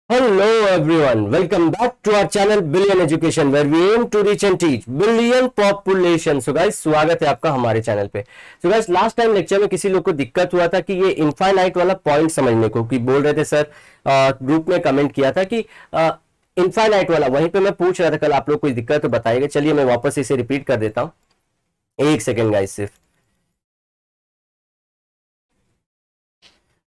Hello everyone, welcome back to our channel Billion Education where we aim to reach and teach billion population. So guys, स्वागत है आपका हमारे channel पे. So guys, last time lecture में किसी लोग को दिक्कत हुआ था कि ये इनफाइनाइट वाला पॉइंट समझने को, कि बोल रहे थे सर, ग्रुप में कमेंट किया था कि इनफाइनाइट वाला, वहीं पे मैं पूछ रहा था कल आप लोग कोई दिक्कत तो बताइएगा. चलिए मैं वापस इसे रिपीट कर देता हूँ, एक सेकेंड गाइस सिर्फ.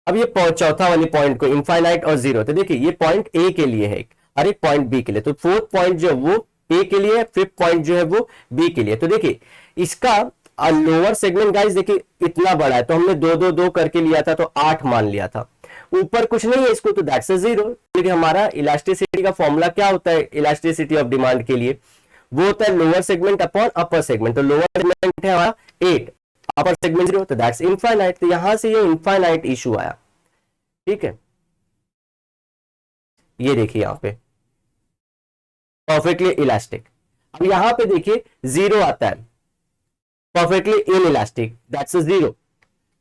अब ये चौथा वाली पॉइंट को, इनफाइनाइट और जीरो, तो देखिए ये पॉइंट ए के लिए है और एक पॉइंट बी के लिए. तो फोर्थ पॉइंट जो है वो ए के लिए है, फिफ्थ पॉइंट जो है वो बी के लिए. तो देखिए इसका लोअर सेगमेंट गाइस देखिए इतना बड़ा है, तो हमने दो दो दो करके लिया था तो 8 मान लिया था. ऊपर कुछ नहीं है इसको, तो दैट्स अ जीरो. लेकिन हमारा इलास्टिसिटी का फॉर्मूला क्या होता है इलास्टिसिटी ऑफ डिमांड के लिए? वो होता है lower segment upon upper segment. तो लोअर सेगमेंट है हमारा 8, अपर सेगमेंट 0, तो दैट्स इनफाइनाइट. तो यहां से ये इनफाइनाइट इशू आया. ठीक है, ये देखिए यहां पे परफेक्टली इलास्टिक. अब यहां पे देखिए जीरो आता है, perfectly in elastic, that's a zero.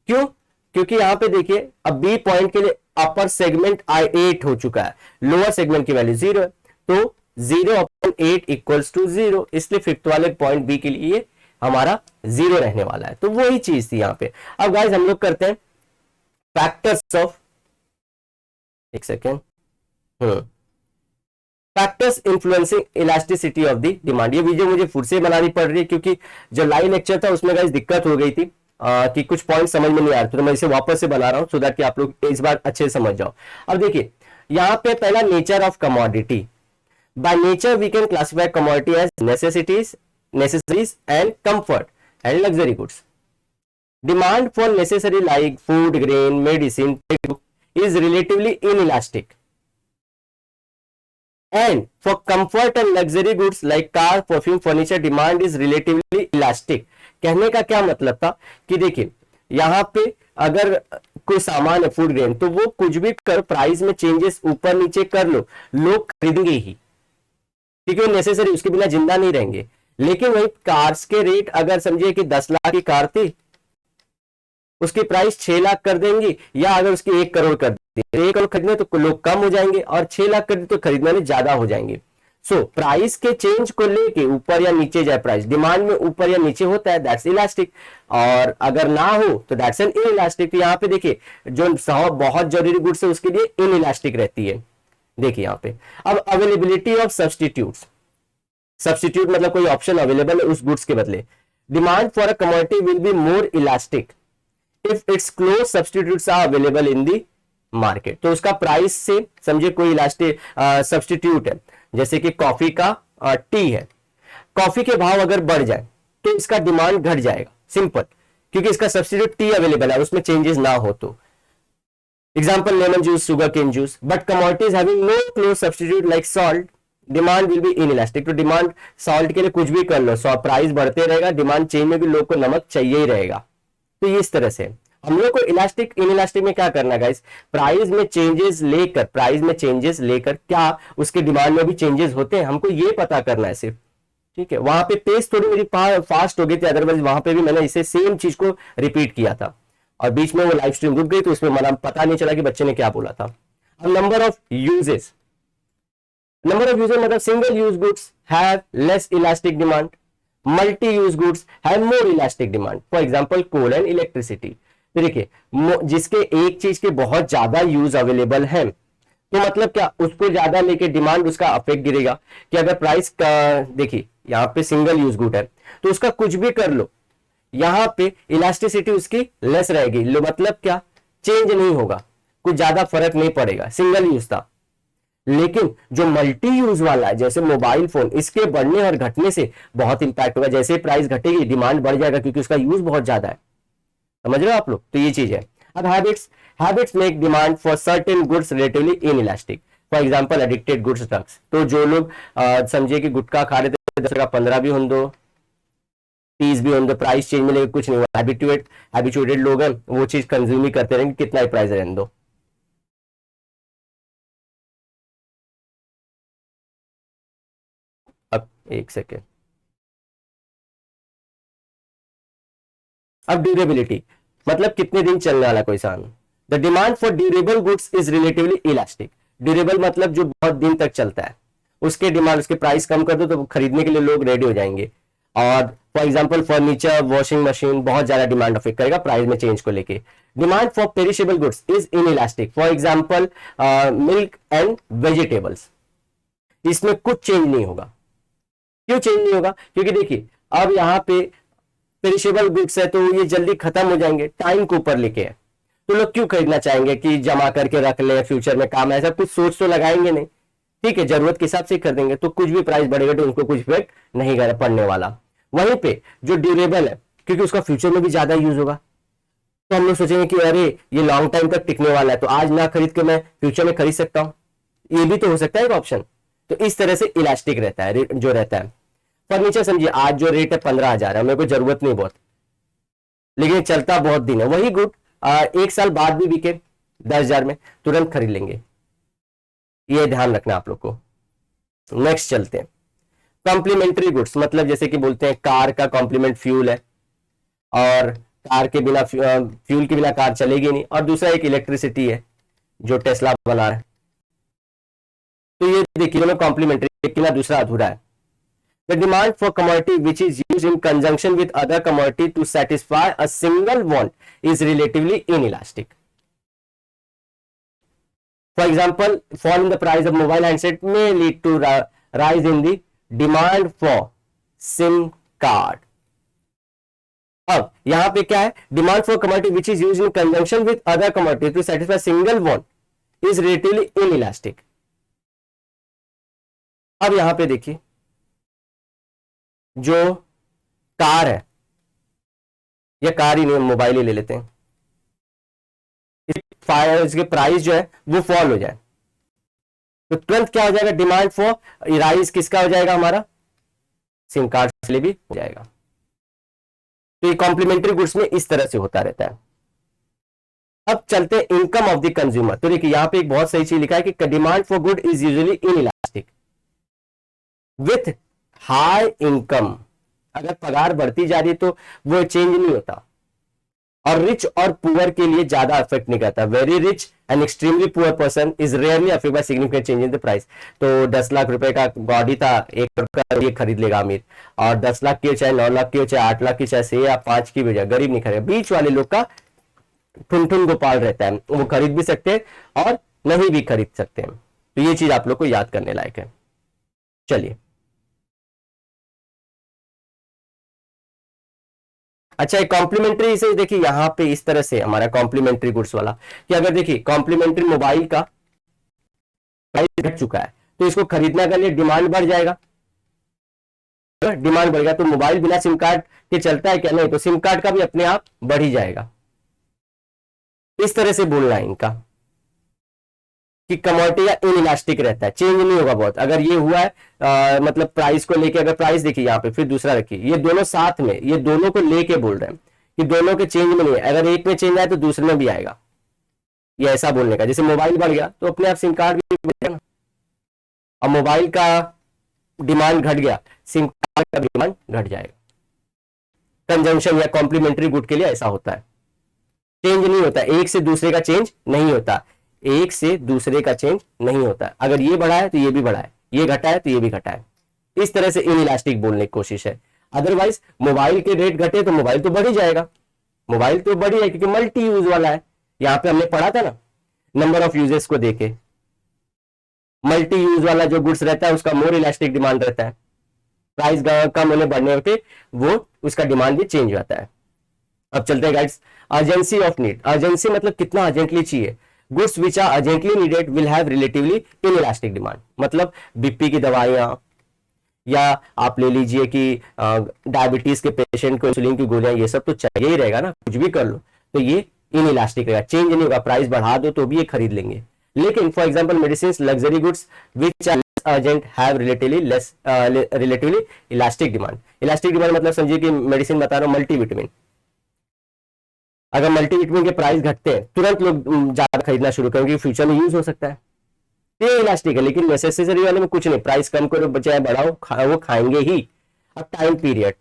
क्यों? क्योंकि यहां पे देखिए अब बी पॉइंट के लिए अपर सेगमेंट आई 8 हो चुका है, लोअर सेगमेंट की वैल्यू जीरो है, तो zero upon 8 equals to zero. इसलिए फिफ्थ वाले पॉइंट बी के लिए हमारा जीरो रहने वाला है. तो वही चीज थी यहां पे. अब गाइस हम लोग करते हैं फैक्टर्स ऑफ, एक second, factors influencing elasticity of the demand. ये वीडियो मुझे फिर से बनानी पड़ रही है क्योंकि जो लाइव लेक्चर था उसमें गाइस दिक्कत हो गई थी, कि कुछ पॉइंट समझ में नहीं आ रहे थे, तो मैं इसे वापस से बना रहा हूं सो दैट कि आप लोग इस बार अच्छे से समझ जाओ. अब देखिए यहां पे पहला nature of commodity. By nature we can classify commodity as necessaries and comfort and luxury goods. Demand for necessary like food, grain, medicine is relatively inelastic, and for comfort and luxury goods like car, perfume, furniture, demand is relatively elastic. कहने का क्या मतलब था कि देखिए यहां पे अगर कोई सामान है फूड ग्रेन, तो वो कुछ भी कर प्राइस में चेंजेस ऊपर नीचे कर लो, लोग खरीदेंगे ही, क्योंकि वो नेसेसरी, उसके बिना जिंदा नहीं रहेंगे. लेकिन वही कार्स के रेट अगर समझिए कि 10 लाख की कार थी, उसकी प्राइस 6 लाख कर देंगी, या अगर उसकी 1 करोड़ कर देंगे, 1 करोड़ खरीदने तो लोग कम हो जाएंगे, और 6 लाख कर दे तो खरीदने में ज्यादा हो जाएंगे. सो प्राइस के चेंज को लेके ऊपर या नीचे जाए प्राइस, डिमांड में ऊपर या नीचे होता है, दैट्स इलास्टिक. और अगर ना हो तो दैट्स एन इनइलास्टिक. तो यहाँ पे देखिए जो बहुत जरूरी गुड्स है उसके लिए इनइलास्टिक रहती है. देखिए यहाँ पे अब अवेलेबिलिटी ऑफ सब्सटीट्यूट्स. सब्सटीट्यूट मतलब कोई ऑप्शन अवेलेबल है उस गुड्स के बदले. Demand for a commodity will be more elastic if its close substitutes are available in the market. तो उसका प्राइस से समझिए कोई इलास्टिक सब्सटीट्यूट है, जैसे कि कॉफी का टी है, कॉफी के भाव अगर बढ़ जाए तो इसका डिमांड घट जाएगा, सिंपल, क्योंकि इसका सब्सटीट्यूट टी अवेलेबल है, उसमें चेंजेस ना हो तो. Example lemon juice, sugar cane juice. But commodities having no close substitute like salt, demand will be inelastic. तो डिमांड सॉल्ट के लिए कुछ भी कर लो, प्राइस बढ़ते रहेगा, डिमांड चेंज में भी लोग को नमक चाहिए ही रहेगा. तो इस तरह से हम लोग को इलास्टिक इनइलास्टिक में क्या करना है गाइस, प्राइस में चेंजेस लेकर क्या उसके डिमांड में भी चेंजेस होते हैं, हमको ये पता करना है सिर्फ. ठीक है, वहां पे पेज थोड़ी मेरी फास्ट हो गई थी, अदरवाइज वहां पे भी मैंने इसे सेम चीज को रिपीट किया था और बीच में वो लाइव स्ट्रीम रुक गई, तो उसमें मला पता नहीं चला कि बच्चे ने क्या बोला था. अब नंबर ऑफ यूजेस मतलब single use goods have less elastic demand, multi use goods have more elastic demand. For example coal and electricity. तो देखिए जिसके एक चीज के बहुत ज्यादा यूज अवेलेबल है, तो मतलब क्या, उसको ज्यादा लेके डिमांड उसका अफेक्ट गिरेगा. कि अगर प्राइस का देखिए यहाँ पे सिंगल यूज गुड है तो उसका कुछ भी कर लो, यहां पे इलास्टिसिटी उसकी लेस रहेगी. लो मतलब क्या, चेंज नहीं होगा, कुछ ज्यादा फर्क नहीं पड़ेगा, सिंगल यूज था. लेकिन जो मल्टी यूज वाला है जैसे मोबाइल फोन, इसके बढ़ने और घटने से बहुत इंपैक्ट होगा. जैसे प्राइस घटेगी डिमांड बढ़ जाएगा, क्योंकि उसका यूज बहुत ज्यादा है. समझ रहे हो आप लोग? तो ये चीज है. अब habits make demand for certain goods relatively inelastic. For example addicted goods, drugs. तो जो लोग समझिए कि गुटखा खा रहे थे, 10 का 15 भी हों दो, 30 भी हों दो, प्राइस चेंज मिलेगा कुछ नहीं हुआ, हैबिचुएटेड लोग हैं, वो चीज कंज्यूम ही करते रहेंगे, कितना ही प्राइस रहने दो. अब एक सेकेंड, अब ड्यूरेबिलिटी मतलब कितने दिन चलने वाला कोई सामान. The demand for durable goods is relatively elastic. Durable मतलब जो बहुत दिन तक चलता है, उसके डिमांड, उसके प्राइस कम कर दो तो खरीदने के लिए लोग रेडी हो जाएंगे। और for example furniture, washing machine बहुत ज्यादा डिमांड अफेक्ट करेगा प्राइस में चेंज को लेके। Demand for perishable goods is inelastic, for example milk and vegetables, इसमें कुछ चेंज नहीं होगा। क्यों चेंज नहीं होगा? क्योंकि देखिए अब यहाँ पे पेरिशेबल गुड्स है तो ये जल्दी खत्म हो जाएंगे, टाइम को ऊपर लेके है, तो लोग क्यों खरीदना चाहेंगे कि जमा करके रख ले, फ्यूचर में काम, ऐसा कुछ सोच तो लगाएंगे नहीं। ठीक है, जरूरत के हिसाब से कर देंगे, तो कुछ भी प्राइस बढ़ेगा तो उनको कुछ इफेक्ट नहीं पड़ने वाला। वहीं पे जो ड्यूरेबल है, क्योंकि उसका फ्यूचर में भी ज्यादा यूज होगा, तो हम लोग सोचेंगे कि अरे ये लॉन्ग टाइम तक टिकने वाला है, तो आज ना खरीद के मैं फ्यूचर में खरीद सकता हूं, ये भी तो हो सकता है एक ऑप्शन। तो इस तरह से इलास्टिक रहता है जो रहता है। फर्नीचर समझिए, आज जो रेट है 15,000 है, मेरे को जरूरत नहीं बहुत, लेकिन चलता बहुत दिन है, वही गुड 1 साल बाद भी बिके 10,000 में, तुरंत खरीद लेंगे। ये ध्यान रखना आप लोग को। नेक्स्ट चलते हैं, कॉम्प्लीमेंट्री गुड्स, मतलब जैसे कि बोलते हैं कार का कॉम्प्लीमेंट फ्यूल है, और कार के बिना, फ्यूल के बिना कार चलेगी नहीं, और दूसरा एक इलेक्ट्रिसिटी है जो टेस्ला बना रहा है। तो ये देखिए दोनों कॉम्प्लीमेंट्री, एक ना दूसरा अधूरा है। The demand for commodity which is used in conjunction with other commodity to satisfy a single want is relatively inelastic. For example, fall in the price of mobile handset may lead to rise in the demand for SIM card. अब यहां पे क्या है, demand for commodity which is used in conjunction with other commodity to satisfy single want is relatively inelastic. अब यहां पे देखिए जो कार है, या कार ही नहीं, मोबाइल ही ले लेते हैं, इसके प्राइस जो है वो फॉल हो जाए तो तुरंत क्या हो जाएगा, डिमांड फॉर राइज किसका हो जाएगा, हमारा सिम कार्ड के लिए भी हो जाएगा। तो ये कॉम्प्लीमेंट्री गुड्स में इस तरह से होता रहता है। अब चलते हैं इनकम ऑफ द कंज्यूमर। तो देखिए यहां पे एक बहुत सही चीज लिखा है कि demand for good is usually inelastic with high income. अगर पगार बढ़ती जा रही है तो वो चेंज नहीं होता, और रिच और पुअर के लिए ज्यादा अफेक्ट नहीं करता। Very rich and extremely poor person is rarely affected by significant change in the price. तो 10 लाख रुपए का गाड़ी था, 1 करोड़ का ये खरीद लेगा अमीर, और 10 लाख की हो चाहे 9 लाख की हो चाहे 8 लाख की चाहे 6 या 5 की भी हो जाए, गरीब नहीं खरीदेगा। बीच वाले लोग का ठुन ठुन गोपाल रहता है, वो खरीद भी सकते हैं और नहीं भी खरीद सकते हैं। तो ये चीज आप लोग को याद करने लायक है। चलिए अच्छा, एक कॉम्प्लीमेंट्री से देखिए यहां पे इस तरह से हमारा कॉम्प्लीमेंट्री गुड्स वाला कि अगर देखिए कॉम्प्लीमेंट्री मोबाइल का प्राइस घट चुका है तो इसको खरीदने के लिए डिमांड बढ़ जाएगा। डिमांड बढ़ेगा तो मोबाइल बिना सिम कार्ड के चलता है क्या? नहीं, तो सिम कार्ड का भी अपने आप बढ़ ही जाएगा। इस तरह से बोलना है इनका कि कमोडिटी या इनइलास्टिक रहता है, चेंज नहीं होगा बहुत। अगर ये हुआ है मतलब प्राइस को लेके, अगर प्राइस देखिए यहाँ पे, फिर दूसरा रखिए, ये दोनों साथ में, ये दोनों को लेके बोल रहे हैं कि दोनों के चेंज में नहीं है। अगर एक में चेंज आए तो दूसरे में भी आएगा, ये ऐसा बोलने का। जैसे मोबाइल बढ़ गया तो अपने आप सिम कार्ड भी बढ़ेगा ना, और मोबाइल का डिमांड घट गया, सिम कार्ड का डिमांड घट जाएगा। कंजंक्शन या कॉम्प्लीमेंट्री गुड के लिए ऐसा होता है, चेंज नहीं होता, एक से दूसरे का चेंज नहीं होता, एक से दूसरे का चेंज नहीं होता। अगर ये बढ़ा है तो ये भी बढ़ा है, ये घटा है तो ये भी घटा है। इस तरह से इनइलास्टिक बोलने की कोशिश है। अदरवाइज मोबाइल के रेट घटे तो मोबाइल तो बढ़ ही जाएगा, मोबाइल तो बढ़ी है क्योंकि मल्टी यूज वाला है। यहां पे हमने पढ़ा था ना नंबर ऑफ यूजेस को देके, मल्टी यूज वाला जो गुड्स रहता है उसका मोर इलास्टिक डिमांड रहता है, प्राइस कम होने बढ़ने पे वो उसका डिमांड भी चेंज होता है। अब चलते हैं guides, urgency of need. Urgency मतलब कितना अर्जेंटली चाहिए। Goods which are urgently needed will have relatively inelastic demand. मतलब बीपी की दवाइयां, या आप ले लीजिए कि डायबिटीज के पेशेंट को इंसुलिन की गोलियां, ये सब तो चाहिए ही रहेगा ना, कुछ भी कर लो तो ये इनइलास्टिक रहेगा, चेंज नहीं होगा। प्राइस बढ़ा दो तो भी ये खरीद लेंगे। लेकिन for example medicine, luxury goods which are urgent have relatively elastic demand. Elastic demand मतलब समझिए कि मेडिसिन बता रहा हूं, मल्टीविटामिन, अगर मल्टीविटामिन के प्राइस घटते हैं तुरंत लोग ज्यादा खरीदना शुरू करेंगे, फ्यूचर में यूज हो सकता है, ये इलास्टिक है। लेकिन नेसेसरी वाले में कुछ नहीं, प्राइस कम करो बचाए बढ़ाओ, वो खाएंगे ही। अब time period,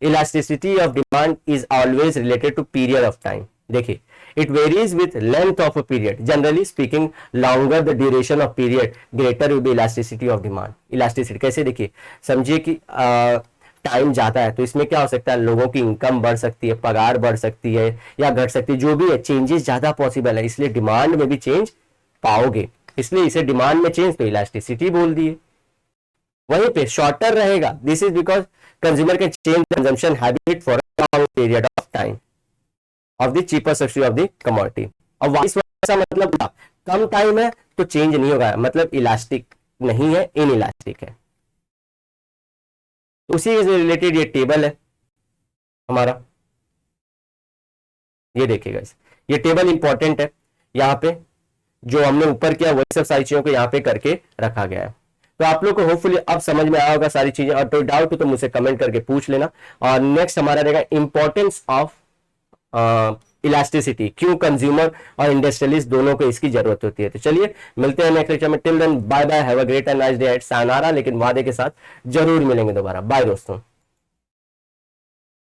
elasticity of demand is always related to period of time. देखिए, it varies with length of a period, generally speaking longer the duration of period greater will be elasticity of demand. Elasticity कैसे, देखिए समझिए कि time ज्यादा है तो इसमें क्या हो सकता है, लोगों की इनकम बढ़ सकती है, पगार बढ़ सकती है या घट सकती है, जो भी है चेंजेस ज्यादा पॉसिबल है, इसलिए डिमांड में भी चेंज पाओगे, इसलिए इसे डिमांड में चेंज तो इलास्टिसिटी बोल दिए। वहीं पे शॉर्टर रहेगा, this is because consumer can change consumption habit for a long period of time of the cheaper substitute of the commodity. और वाइस वर्सा, मतलब क्या, कम टाइम है तो चेंज नहीं होगा, मतलब इलास्टिक नहीं है, इन इलास्टिक है। तो उसी से रिलेटेड ये टेबल है हमारा, ये देखिएगा, ये टेबल इंपॉर्टेंट है, यहाँ पे जो हमने ऊपर किया वही सब सारी चीजों को यहाँ पे करके रखा गया है। तो आप लोग को होपफुली अब समझ में आया होगा सारी चीजें, और तो डाउट हो तो मुझसे कमेंट करके पूछ लेना। और नेक्स्ट हमारा रहेगा इंपॉर्टेंस ऑफ इलास्टिसिटी, क्यों कंज्यूमर और इंडस्ट्रियलिस्ट दोनों को इसकी जरूरत होती है। तो चलिए मिलते हैं नेक्स्ट लेक्चर में, till then bye bye, have a great and nice day at, सायनारा, लेकिन वादे के साथ जरूर मिलेंगे दोबारा, बाय दोस्तों।